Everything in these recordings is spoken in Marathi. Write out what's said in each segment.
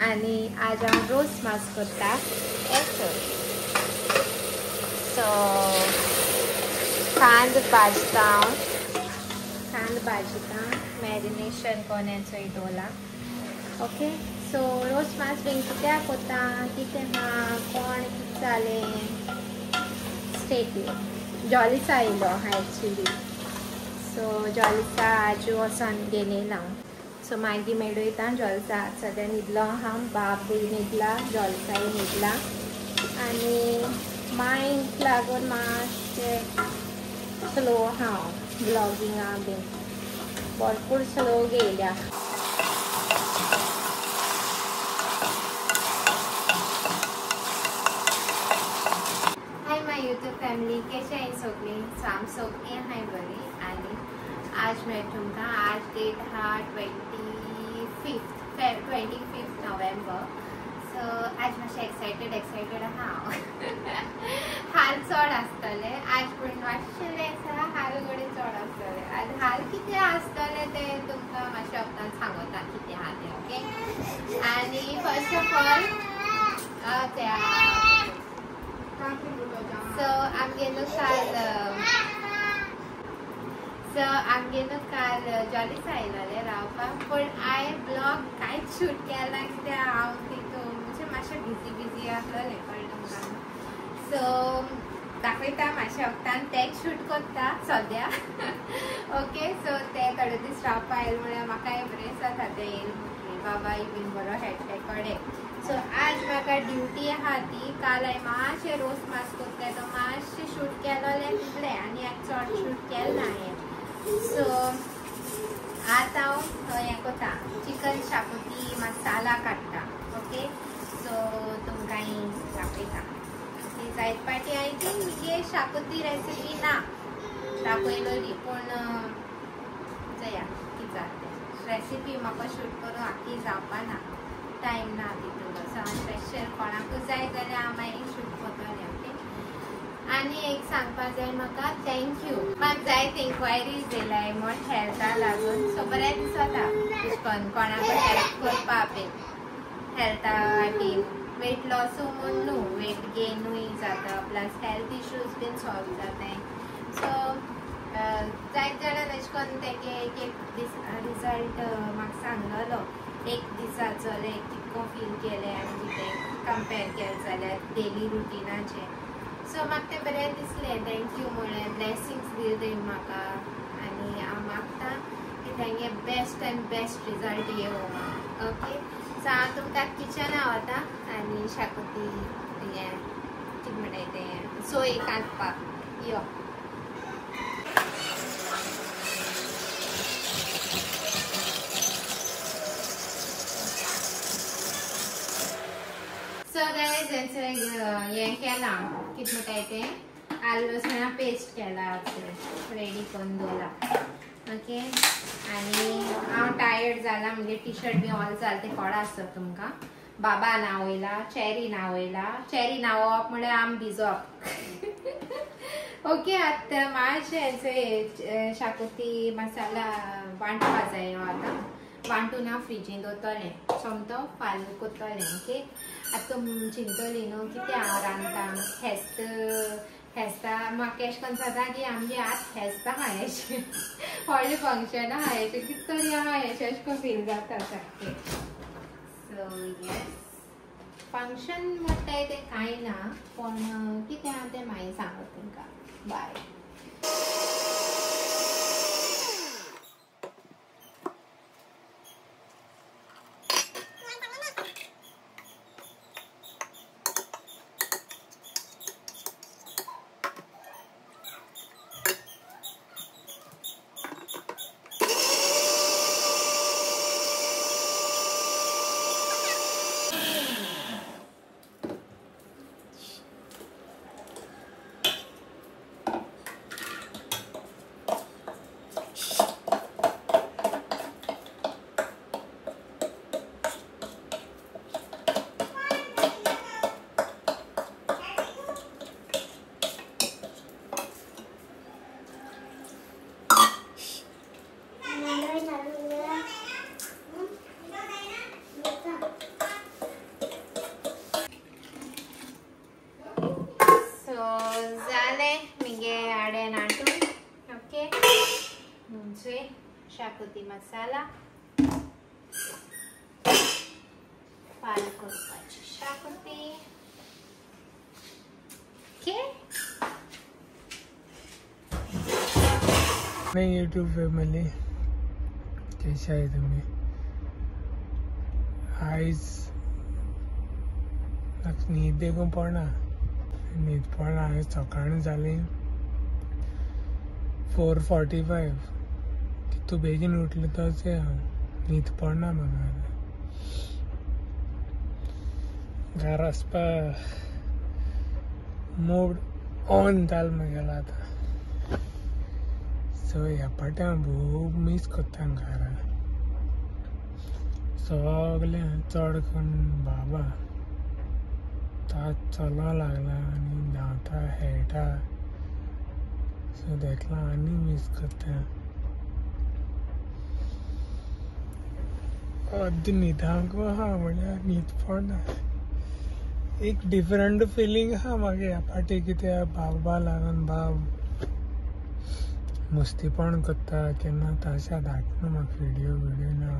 आणि आज हांव रोस मास करता येसो सो कांद भाजता कांद भाजता मॅरिनेशन कोनेचो दवरला ओके सो रोस मास बीन कित्याक कोता कितें आहा कोण कितें जालें स्टेट जॉलिसा आयलो एक्चुली सो जॉलिसा आजू वचोन गेलेला सो मागीर मेळयता जॉलिसा सद्या न्हिदलो आहा बाबूय न्हिदला जॉलिसाय न्हिदला आनी मांयक लागून मातशें स्लो हांव ब्लॉगिंगाक बीन भरपूर स्लो गेल्या यूट्यूब फॅमिली कशें हाय सगळीं सो आम सगळीं हाय बरी आनी आज मेळटा तुमकां आज डेट हा 25 नोव्हेंबर सो आज मातशें एक्सायटेड आहा हाल चड आसतले आज पूण मातशें आसा हाल घडये चड आसतले आनी हाल कितें आसतले तें तुमकां मातशें वक्तान सांगता कितें आहा तें ओके आनी first of all So I'm going to call Jolisa आयले रावपाक पण हांवें ब्लॉग कांयच शूट केला कित्याक हांव तितून म्हणजे मातशें बिजी आसलेलें कळ्ळें तुमकां सो दाखयता मातशें वक्तान तेंच शूट करता सद्या ओके सो ते थोडे दीस रावपा आयले म्हळ्यार म्हाकाय बरें जाता ते येयले बाबाय बीन बरो खेळटा कळ्ळें सो आज म्हाका ड्युटी आहा ती काल हांवें मातशें रोस मास करता तो मातशें शूट केलोलें तितलें आनी आज चड शूट केलें ना हांवें सो आतां हांव हें करता चिकन शाकोती मसाला काडटा ओके सो तुमकां दाखयता ती जायत पाटी आय थिंक म्हगे शाकोती रेसिपी ना दाखयलोली पूण चया कितें जाता रेसिपी म्हाका शूट करून आख्खी जावपाना टायम ना तितून सो हांव स्पेशल कोणाकूय जाय जाल्यार हांव मागीर शूट करतलें ओके आनी एक सांगपाक जाय म्हाका थँक्यू म्हाका जायत इन्क्वायरीज येयलाय म्हण हेल्था लागून सो बरें दिसता करून कोणाकूय हेल्प करपा बीन हेल्था खातीर वेट लॉसूय म्हूण न्हू वेट गेनूय जाता प्लस हेल्थ इश्यूज बीन सॉल्व जाताय सो जायत जाणांन अशें करून तेगे एक दीस रिजल्ट म्हाका सांगलोलो एक दिसाचो कितको फील केलें आनी कितें कंपेर केलें जाल्यार डेली रुटिनाचें सो म्हाका तें बरें दिसलें थँक्यू म्हळें ब्लेसिंग्स दिले म्हाका आनी हांव मागता की तेंगे बेस्ट एंड बेस्ट रिजल्ट येवं ओके सो हांव तुमकां किचना वता आनी शाकोती हें कितें म्हणटाय तें सोय कांतपाक यो सो गायज हें केलां कितें म्हणटाय तें आलं लसणा पेस्ट केला रेडी करून दवरला ओके आनी हांव टायर्ड जाला म्हणजे टी शर्ट बी ऑल जालें तें कोडा आसता तुमकां बाबा न्हावयला चॅरी न्हावप म्हळ्यार आम भिजोवप ओके आतां मातशें शाकोती मसाला वांटपा जाय आतां वांटून हांव फ्रिजीन दवरतलें सोमतो फाल्यां करतलें ओके आतां चिंतली न्हू कितें हांव रांदता हेस्ता म्हाका एशें करून जाता की आमगे आतां हेस्त आहा हेशें व्हडलें फंक्शन आहा हेशें कितें तरी आहा हेशें अशें करून फील जाता सारकें सो येस फंक्शन म्हणटाय तें कांय ना पूण कितें आहा तें मागीर सांगता तुमकां बाय शाकोती मसाला, पाल करपाची शाकोती. ओके. यूट्यूब फॅमिली कशी आहे तुम्ही? आयज न्हीद देखून पडना. न्हीद पडना. आयज सकाळी जाली 4:45. कितू बेगीन उठले तशें हांव. न्हीद पडना म्हाका. घरा वचपा मूड ऑन जाल म्हगेलो आतां. सो ह्या पाटी हांव खूब मिस करता घरा. सगळे चड करून बाबा चलोंक लागला आनी धांवता खेळटा. सो देखला आनी मिस करता. अर्द न्हिदांक आहा म्हळ्यार न्हीद पडना. एक डिफरंट फिलींग आहा म्हाका ह्या पाटी. कित्याक बाबा लागून बाब मस्तीपण करता. केन्ना तशें धाडटा म्हाका व्हिडिओ ना.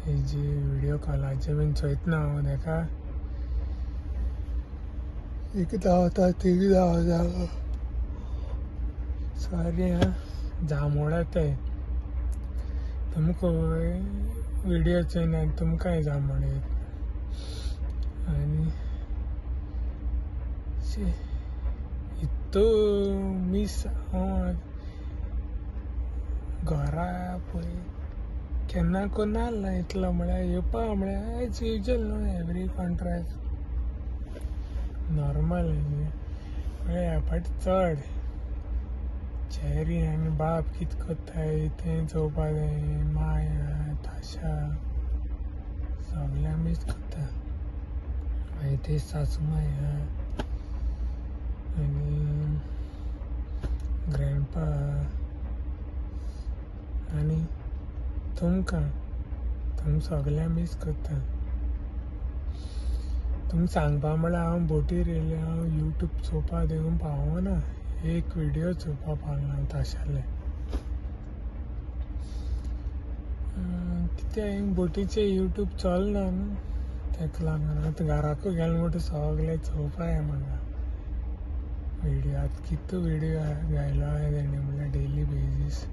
हेजी व्हिडिओ कॉलाचे बीन चोयतना हांव तेका. एक धांवता तीग धांवता. सॉरी हां जांभूळ येताय. तुमकां व्हिडिओ चोयना तुमकांय जांभूळ येता. आनी इतू मिस घरा पळय केन्ना कोण नासला इतलो. म्हळ्यार येवपा म्हळ्यार एज युजल न्हू. Every contract normal. म्हळ्यार ह्या फाटी चड चॅरी आनी बाब कितें करताय तें चोवपा जाय. माया ताशा सगळ्या मिस करता. मागीर ते सासू माया आनी ग्रँडपा आनी तुमकां सगळ्या मिस करता. तुमकां सांगपा म्हळ्यार हांव बोटीर येयलें. हांव यूट्यूब चोवपा देखून पावना. एक व्हिडिओ चोवपा पावना तशेंले. कित्याक बोटीचे यूट्यूब चलना न्हू. तेका लागून आतां घराकूय गेले म्हणटा सगळे चोवपा जाय म्हाका व्हिडिओ. आतां कितू व्हिडिओ घायलो हांवें तेणी म्हळ्यार डेली बेजीस.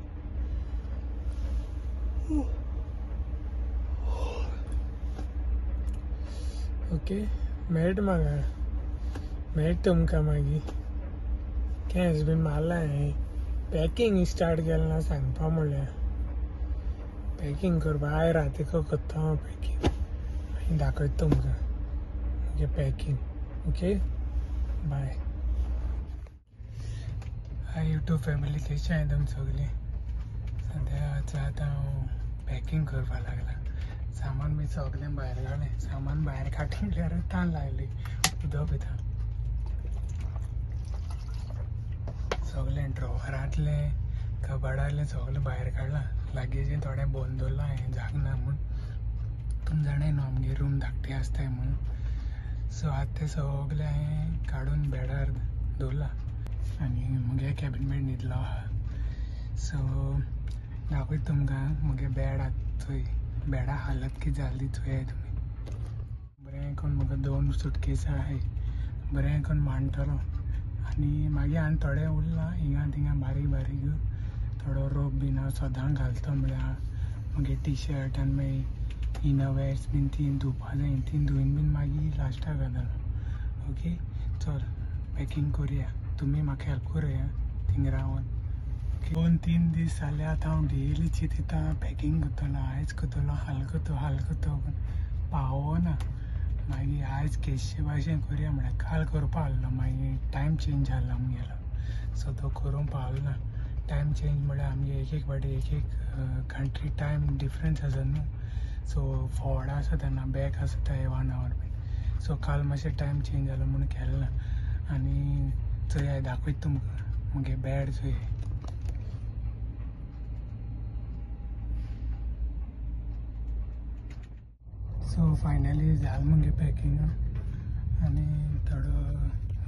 ओके मेळटा म्हाका. मेळटा तुमकां मागीर. केन्स बीन मारला हांवें. पॅकींग स्टार्ट केलें ना सांगपा म्हणल्यार. पॅकींग करपा आयज रातीको करता हांव पॅकींग. आनी दाखयता तुमकां म्हजें packing. Okay bye. Hi YouTube family कशी आहे तुमी सगळीं? सद्या आतां हांव पॅकींग करपा लागला. सामान बी सगळें भायर घालें. सामान भायर काडून म्हळ्यार तान लागली. उदक पिता. सगळें ड्रॉवरांतलें कबाडांतलें सगळें भायर काडलां. लागेजीन थोडें भोवन दवरलां हांवें जाग ना म्हूण. तुमी जाणाय न्हू आमगे रूम धाकटे आसताय म्हूण. सो आतां ते सगळें हांवें काडून बेडार दवरलां. आनी म्हगे कॅबिन बेड न्हिदलो आहा. सो दाखयता तुमकां म्हगे बेड आतां थंय. बेडा हालत कितें जाली चोयाय तुमी. बरें करून म्हाका 2 सुटकेसां आहाय. बरें करून मांडटलो. आनी मागीर आनी थोडें उरलां हिंगा थिंगा बारीक बारीक. थोडो रोप बीन हांव सदां घालता म्हळ्यार म्हगे टी-शर्ट आनी मागीर इनरवेर्स बीन तीन धुवपा जाय. तीन धुवन बीन मागीर लास्टाक घालतलो. ओके चल पॅकींग करुया. तुमी म्हाका हेल्प करुया थिंग रावन. 2-3 दीस जाले आतां हांव डेली चिंतिता पॅकींग करतलो. आयज करतलो हाल करतलो पूण पावना. मागीर आयज केशे भाशेन करुया म्हळ्यार काल करपा आहलो. मागीर टायम चेंज जालो आमगेलो. सो तो करूंक पावलो ना. टायम चेंज म्हळ्यार आमगे एक फावटी एक कंट्री टायम डिफरन्स आसा न्हू. सो फोर्डा आसा तेन्ना बॅक आसा थंय 1 hour बीन. सो काल मातशें टायम चेंज जालो म्हूण केलें ना. आनी चोया दाखयता तुमकां म्हगे बेड चोया. सो फायनली जालें म्हगे पॅकींग. आनी थोडो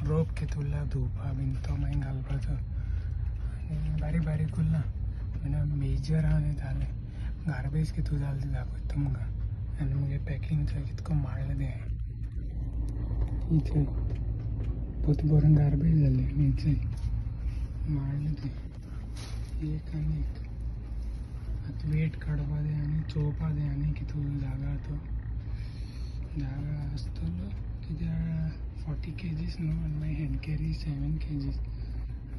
रोप कितें उरला धुवपा बीन तो मागीर घालपाचो. आनी बारीक बारीक उरला. म्हणजे मेजर आहा न्ही जालें गार्बेज कितू जालें तें दाखयता तुमकां आनी मुगे पॅकींग थंय कितको मारलें तें ही चोय पोत भरून गार्बेज जालें आनी चोय मारलें तें एक आनी एक आतां वेट काडपा जाय आनी चोवपा जाय आनी कितू जागा तो जागा आसतलो कित्याक 40 kgs न्हू आनी मागीर हँड कॅरी 7 kgs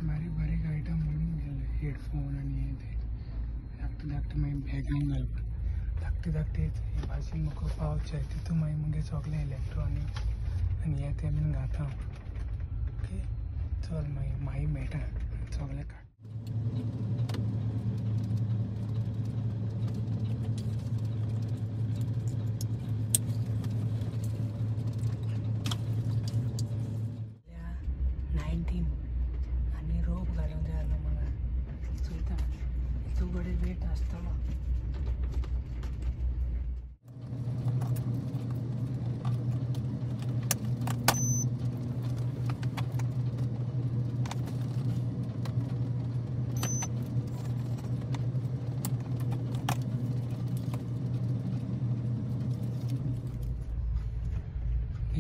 बारीक बारीक आयटम म्हणून गेले हेडफोन आनी हें तें धाकटें धाकटें मागीर बॅगान घालपा धाकटें धाकटें हे भाशेन म्हाका पावच जाय तितून मागीर मुगे सगलें इलेक्ट्रॉनीक आनी हें तें बीन घाता ओके चल मागीर मेळटा सगलें काड आनी रोप घालूंक जाय आसलो म्हाका चोयता तूं कडेन वेट आसतलो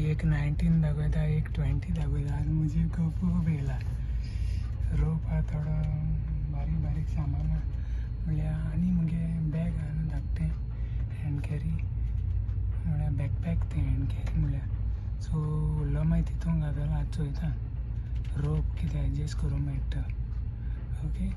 एक 19 दाखयता एक 20 दाखयता आनी म्हजी गप येयला रोप आहा थोडो बारीक बारीक सामान आहा म्हणल्यार आनी मुगे बॅग आहा न्हू धाकटें हँड कॅरी म्हणल्यार बॅकपॅक तें हँड कॅरी म्हणल्यार सो व्हडलो मागीर तितून घातलो आतां चोयता रोप कितें एडजस्ट करूंक मेळटा ओके